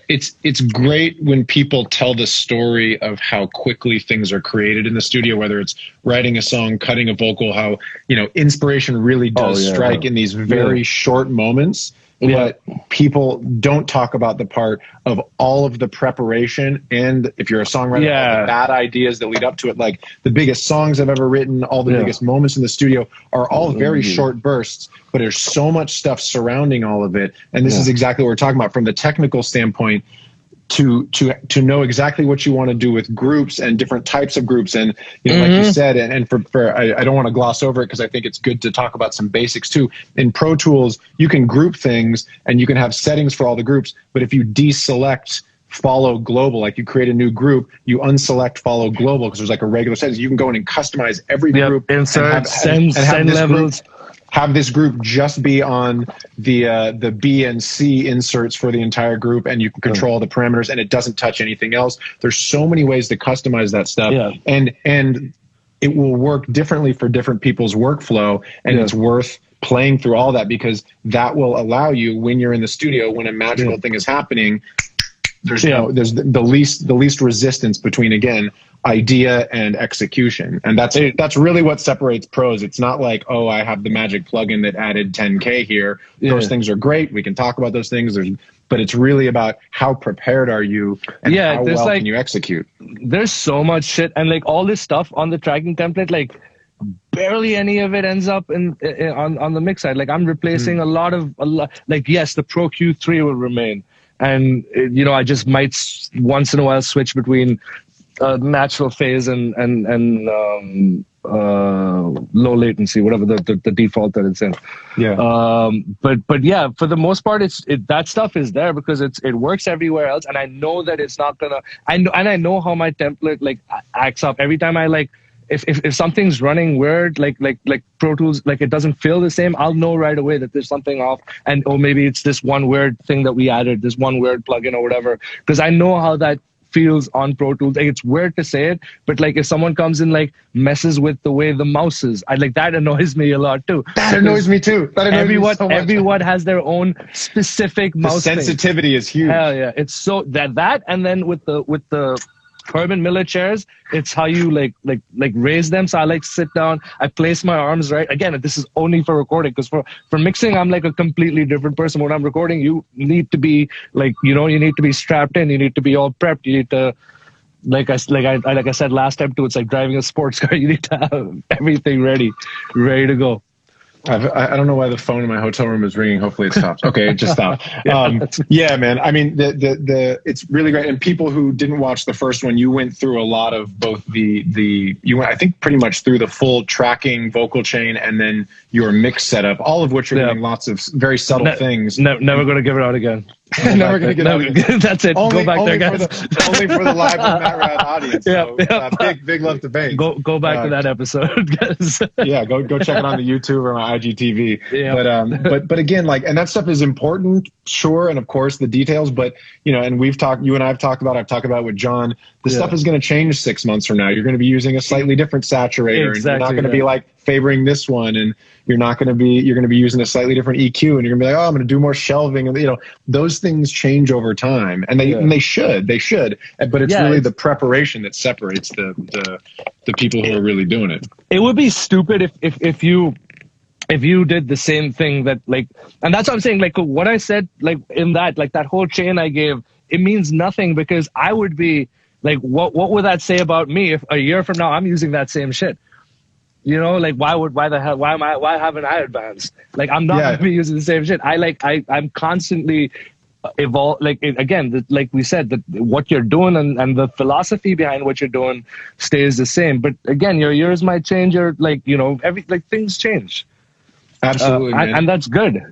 It's great when people tell the story of how quickly things are created in the studio, whether it's writing a song, cutting a vocal, how, inspiration really does strike in these very short moments. But people don't talk about the part of all of the preparation, and if you're a songwriter, all the bad ideas that lead up to it. Like the biggest songs I've ever written, all the biggest moments in the studio are all very short bursts, but there's so much stuff surrounding all of it. And this is exactly what we're talking about from the technical standpoint. To know exactly what you want to do with groups and different types of groups, and like you said, and for I don't want to gloss over it because I think it's good to talk about some basics too. In Pro Tools, you can group things and you can have settings for all the groups, but if you deselect follow global, like you create a new group, you unselect follow global because there's like a regular setting. You can go in and customize every group, insert, send levels. Have this group just be on the B and C inserts for the entire group, and you can control the parameters, and it doesn't touch anything else. There's so many ways to customize that stuff, and it will work differently for different people's workflow, and it's worth playing through all that because that will allow you, when you're in the studio, when a magical thing is happening, there's the least resistance between, again, idea and execution. And that's really what separates pros. It's not like, oh, I have the magic plugin that added 10K here. Those things are great. We can talk about those things. But it's really about how prepared are you and how well can you execute. There's so much shit, and like all this stuff on the tracking template, like barely any of it ends up on the mix side. Like I'm replacing a lot. Like yes, the Pro Q3 will remain. And, I just might once in a while switch between natural phase and low latency, whatever the default that it's in. But yeah, for the most part, that stuff is there because it works everywhere else. And I know that it's not gonna, I know how my template like acts up every time I like, if something's running weird, like Pro Tools, like it doesn't feel the same, I'll know right away that there's something off, and maybe it's this one weird thing that we added, this one weird plugin or whatever, because I know how that feels on Pro Tools. Like it's weird to say it, but like if someone comes and like messes with the way the mouse is, that annoys me a lot too. That annoys me too. Everyone has their own specific mouse. The sensitivity is huge. Hell yeah, it's so that, and then with the Herman Miller chairs, it's how you like raise them. So I like sit down, I place my arms right. Again, this is only for recording, because for mixing, I'm like a completely different person. When I'm recording, you need to be like, you need to be strapped in, you need to be all prepped, you need to, like I said last time too, it's like driving a sports car. You need to have everything ready to go. I don't know why the phone in my hotel room is ringing. Hopefully it stops. Okay, it just stopped. Yeah, man. I mean, it's really great. And people who didn't watch the first one, you went through a lot of both you went, I think, pretty much through the full tracking vocal chain and then your mix setup, all of which are doing lots of very subtle things. Never going to give it out again. Never going to get out again. That's it. Go back there, guys. Only for the live with MattRad audience. So, big love to Bainz. Go back to that episode, guys. Yeah, go check it on the YouTube or my IGTV. Yeah. But again, like, and that stuff is important, sure, and of course the details. But and you and I've talked about with John. The stuff is going to change 6 months from now. You're going to be using a slightly different saturator, and you're not going to be like favoring this one, and you're going to be using a slightly different EQ, and you're going to be like, oh, I'm going to do more shelving, and those things change over time, and they should, but it's really the preparation that separates the people who are really doing it. It would be stupid if you did the same thing that and that's what I'm saying, like what I said, like in that whole chain I gave, it means nothing, because I would be like, what would that say about me if a year from now I'm using that same shit? Like why haven't I advanced? Like I'm not going to be using the same shit. I'm constantly evolve. Like again, like we said, that what you're doing and the philosophy behind what you're doing stays the same. But again, your years might change. Things change. Absolutely, and that's good.